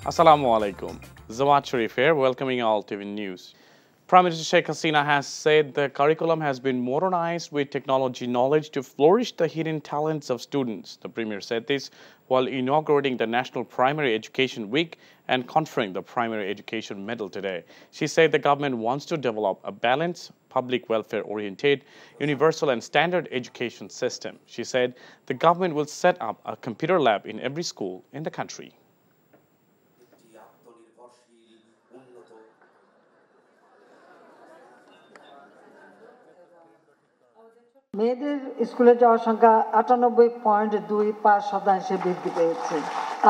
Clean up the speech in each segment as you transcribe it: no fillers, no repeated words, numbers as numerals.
Assalamu alaikum. Zawad Sharif here, welcoming all to News. Prime Minister Sheikh Hasina has said the curriculum has been modernized with technology knowledge to flourish the hidden talents of students. The Premier said this while inaugurating the National Primary Education Week and conferring the Primary Education Medal today. She said the government wants to develop a balanced, public welfare-oriented, universal and standard education system. She said the government will set up a computer lab in every school in the country. মেয়েদের স্কুলে যাওয়ার সংখ্যা 98.25% বৃদ্ধি পেয়েছে,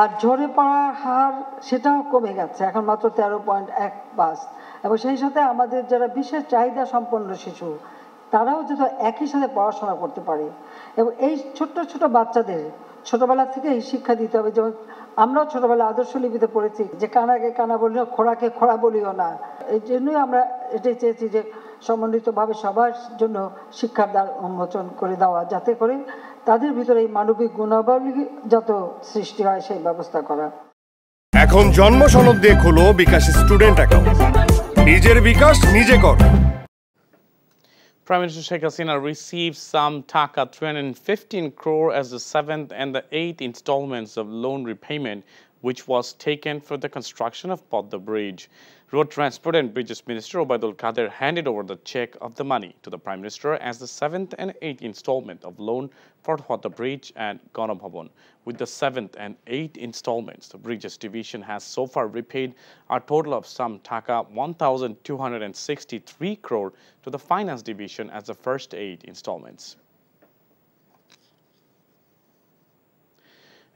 আর ঝরে পড়ার হার সেটাও কমে গেছে, এখন মাত্র 13.15। এবং সেই সাথে আমাদের যারা বিশেষ চাহিদা সম্পন্ন শিশু তারাও যেন একই সাথে পড়াশোনা করতে পারে। এবং এই ছোট্ট ছোট বাচ্চাদের ছোটবেলা থেকেই শিক্ষা দিতে হবে। যেমন আমরাও ছোটবেলায় আদর্শ লিপিতে পড়েছি যে কানাকে কানা বলিও, খোড়াকে খোড়া বলিও না। এই জন্যই আমরা এটাই চেয়েছি যে সমন্বিতভাবে সবার জন্য শিক্ষার দ্বার উন্মোচন করে দেওয়া, যাতে করে তাদের ভিতরে এই মানবিক গুণাবলী যত সৃষ্টি হয় সেই ব্যবস্থা করা। এখন জন্ম সনদ দিয়ে খোলো বিকাশ স্টুডেন্ট অ্যাকাউন্ট, নিজের বিকাশ নিজে কর। Prime Minister Sheikh Hasina received some Taka 315 crore as the 7th and the 8th installments of loan repayment, which was taken for the construction of Podda Bridge. Road Transport and Bridges Minister Obaidul Kader handed over the check of the money to the Prime Minister as the 7th and 8th installment of loan for Podda Bridge and Ganabhavan. With the 7th and 8th installments, the Bridges Division has so far repaid a total of some Taka 1,263 crore to the Finance Division as the first 8 installments.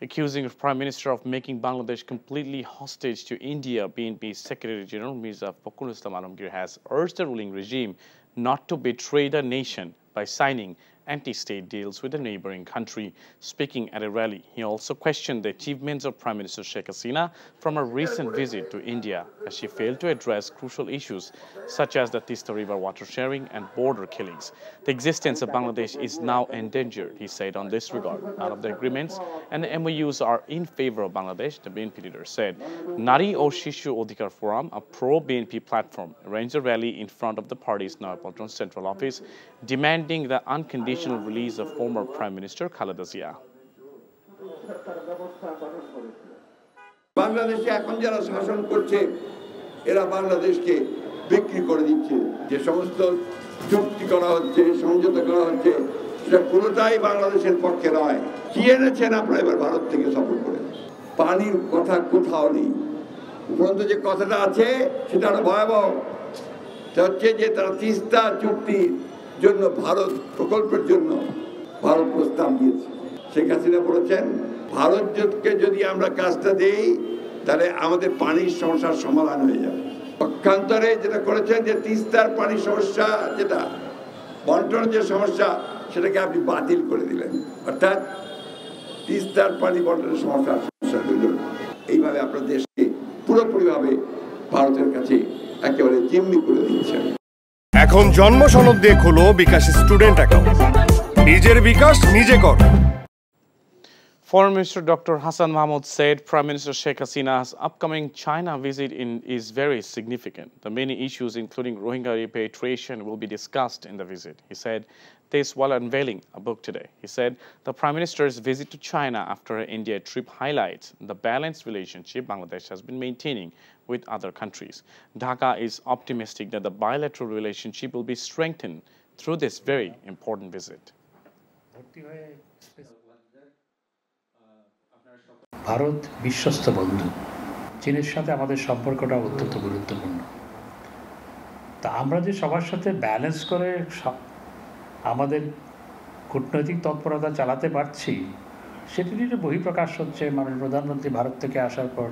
Accusing the Prime Minister of making Bangladesh completely hostage to India, BNP Secretary General Mirza Fakhrul Islam Alamgir has urged the ruling regime not to betray the nation by signing anti-state deals with the neighboring country. Speaking at a rally, he also questioned the achievements of Prime Minister Sheikh Hasina from a recent visit to India, as she failed to address crucial issues such as the Tista River water sharing and border killings. The existence of Bangladesh is now endangered, he said on this regard. None of the agreements and the MOUs are in favor of Bangladesh, the BNP leader said. Nari or Shishu Odhikar Forum, a pro-BNP platform, arranged a rally in front of the party's Nawapalton Central Office, demanding the unconditional release of former Prime Minister Khaleda Zia. বাংলাদেশে এখন যারা শাসন করছে এরা বাংলাদেশকে বিক্রি করে দিচ্ছে। যে সমস্ত চুক্তি করা হচ্ছে, সমঝোতা করা হচ্ছে, সেটা পুরোটাই বাংলাদেশের পক্ষে নয়। কি এনেছেন আপনারা এবার ভারত থেকে সফর করে? পানির কথা কোথাও নেই। উপরন্তু যে কথাটা আছে সেটা আরো ভয়াবহ। সেটা হচ্ছে যে তারা তিস্তা চুক্তির জন্য ভারত প্রকল্পের জন্য ভারত প্রস্তাব দিয়েছে। শেখ হাসিনা বলেছেন ভারতকে যদি আমরা কাজটা দেই তাহলে আমাদের পানির সমস্যার সমাধান হয়ে যাবে। পক্ষান্তরে যেটা করেছেন যে তিস্তার পানির সমস্যা, যেটা বন্টনের যে সমস্যা, সেটাকে আপনি বাতিল করে দিলেন। অর্থাৎ তিস্তার পানি বন্টনের সমস্যা হইল। এইভাবে আপনার দেশকে পুরোপুরিভাবে ভারতের কাছে একেবারে জিম্মি করে দিচ্ছেন। এখন জন্ম সনদ দিয়ে খোলো বিকাশ স্টুডেন্ট অ্যাকাউন্ট, নিজের বিকাশ নিজে কর। Foreign Minister Dr. Hassan Mahmood said Prime Minister Sheikh Hasina's upcoming China visit is very significant. The many issues, including Rohingya repatriation, will be discussed in the visit. He said this while unveiling a book today. He said the Prime Minister's visit to China after her India trip highlights the balanced relationship Bangladesh has been maintaining with other countries. Dhaka is optimistic that the bilateral relationship will be strengthened through this very important visit. Bharat বিশ্বস্ত বন্ধু, চীনের সাথে আমাদের সম্পর্কটা অত্যন্ত গুরুত্বপূর্ণ। তা আমরা যে সবার সাথে ব্যালেন্স করে আমাদের কূটনৈতিক তৎপরতা চালাতে পারছি, সেটির একটা বহিঃপ্রকাশ হচ্ছে মাননীয় প্রধানমন্ত্রী ভারত থেকে আসার পর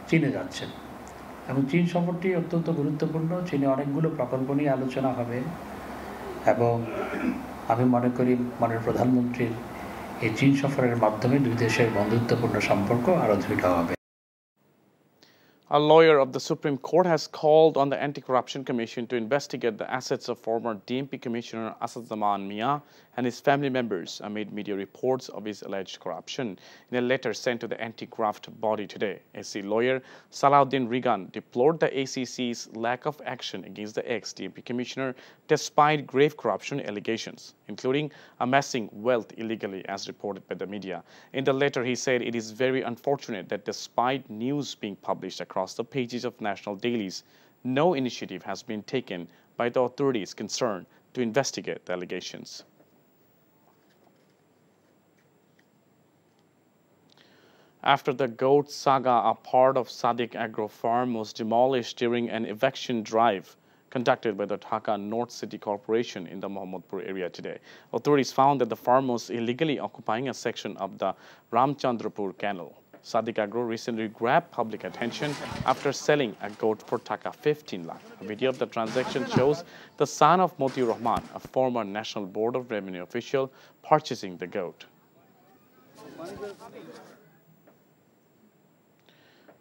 চীনে যাচ্ছেন এবং চীন সফরটি অত্যন্ত গুরুত্বপূর্ণ। চীনে অনেকগুলো প্রকল্প নিয়ে আলোচনা হবে এবং আমি মনে করি মাননীয় প্রধানমন্ত্রীর এই চীন সফরের মাধ্যমে দুই দেশের বন্ধুত্বপূর্ণ সম্পর্ক আরও দৃঢ় হবে। A lawyer of the Supreme Court has called on the Anti-Corruption Commission to investigate the assets of former DMP Commissioner Asaduzzaman Mia and his family members amid media reports of his alleged corruption. In a letter sent to the anti-graft body today, SC lawyer Salahuddin Rigan deplored the ACC's lack of action against the ex-DMP Commissioner despite grave corruption allegations, including amassing wealth illegally as reported by the media. In the letter, he said it is very unfortunate that despite news being published across the pages of national dailies, no initiative has been taken by the authorities concerned to investigate the allegations. After the goat saga, a part of Sadiq Agro Farm was demolished during an eviction drive conducted by the Dhaka North City Corporation in the Mohammadpur area today. Authorities found that the farm was illegally occupying a section of the Ramchandrapur Canal. Sadiq Agro recently grabbed public attention after selling a goat for Taka 15 lakh. A video of the transaction shows the son of Motiur Rahman, a former National Board of Revenue official, purchasing the goat.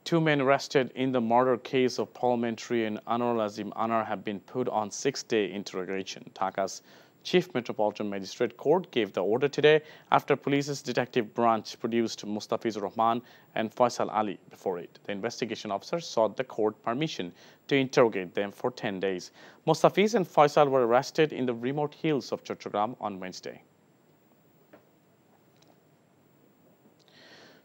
Two men arrested in the murder case of parliamentarian Anwar Azim Anar have been put on 6-day interrogation. Dhaka's Chief Metropolitan Magistrate Court gave the order today after police's detective branch produced Mustafiz Rahman and Faisal Ali before it. The investigation officers sought the court permission to interrogate them for 10 days. Mustafiz and Faisal were arrested in the remote hills of Chattogram on Wednesday.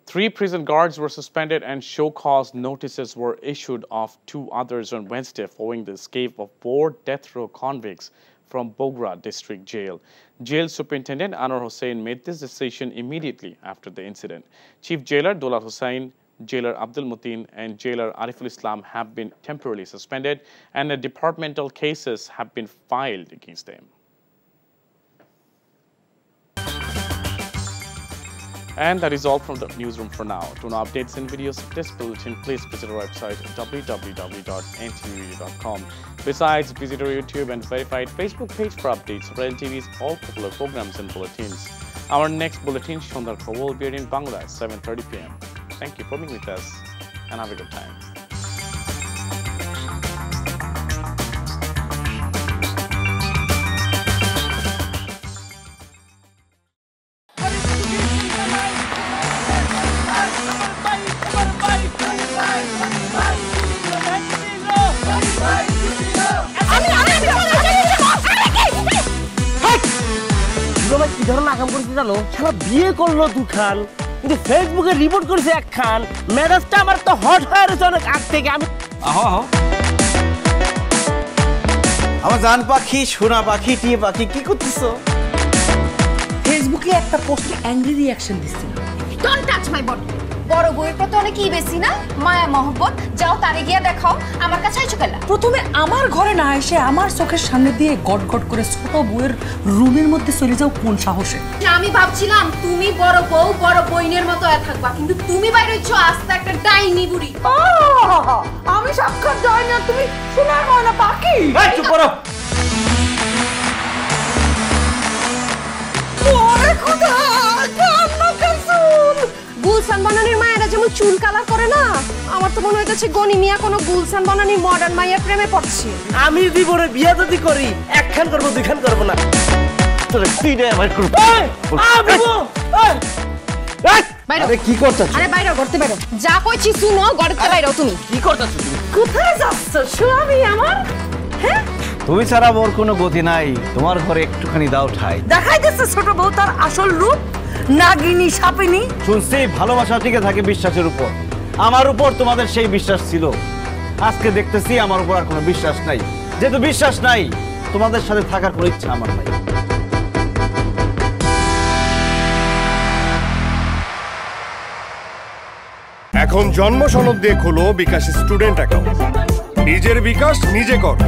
3 prison guards were suspended and show-cause notices were issued of 2 others on Wednesday following the escape of 4 death row convicts from Bogra District Jail. Jail Superintendent Anwar Hussain made this decision immediately after the incident. Chief Jailer Dolat Hussain, Jailer Abdul Mutin and Jailer Ariful Islam have been temporarily suspended and departmental cases have been filed against them. And that is all from the newsroom for now. To know updates and videos of this bulletin, please visit our website www.ntvradio.com. Besides, visit our YouTube and verified Facebook page for updates of NTV's all popular programs and bulletins. Our next bulletin, Shondar Khobor, will be in Bangla at 7:30 p.m. Thank you for being with us and have a good time. বিয়ে করলো 2 খান কিন্তু ফেসবুকে report করেছে 1 খান মেজাজটা আমার তো hot হয়ে গেছে অনেক আগ থেকে আমি আমার জান পাখি সোনা পাখি টিয়ে পাখি কি করতেছো ফেসবুকে একটা পোস্টে অ্যাংরি রিঅ্যাকশন দিছিল ডোন্ট টাচ মাই বডি বড় বউয়ের প্রতি অনেক কি বেশি না মায়া মহব্বত যাও তারে গিয়া দেখাও আমার কাছে আইছো কেলা প্রথমে আমার ঘরে না এসে আমার চোখের সামনে দিয়ে গটগট করে ছোট বউয়ের রুমের মধ্যে চলে যাও কোন সাহসে আমি ভাবছিলাম তুমি বড় বউ বড় বইনের মতো থাকবা কিন্তু তুমি বাইরে হইছো আস্তে একটা ডাইনি বুড়ি আমি সাক্ষাৎ ডাইনি আর তুমি সোনার ময়না পাখি এই চুপ করো ওরে খোদা কান্না কাসুল গুলশান বনানীর মায়েরা যেমন চুল কালার করে না আমার তো মনে হইতেছে গনি মিয়া কোনো গুলশান বনানীর মডার্ন মায়ের প্রেমে পড়ছে আমি জীবনে বিয়ে যদি করি 1 খান করব 2 খান করব না তোর তিনে আমার করব আরে কি করতেছ আরে বাইরে করতে বাইরে যা কইছি শুনো গড়তে বাইরেও তুমি কি করতেছ তুমি কোথায় যাচ্ছ স্বামী আমার হ্যাঁ তুমি ছাড়া মোর কোনো গতি নাই তোমার ঘরে একটুখানি দাও ঠাই দেখাই দিচ্ছে ছোট বউ তার আসল রূপ নাগিনী সাপিনী শুনছি ভালোবাসা টিকে থাকে বিশ্বাসের উপর আমার উপর তোমাদের সেই বিশ্বাস ছিল আজকে দেখতেছি আমার উপর আর কোনো বিশ্বাস নাই যেহেতু বিশ্বাস নাই তোমাদের সাথে থাকার কোনো ইচ্ছা আমার নাই এখন জন্ম সনদ দিয়ে খোলো বিকাশ স্টুডেন্ট অ্যাকাউন্ট নিজের বিকাশ নিজে কর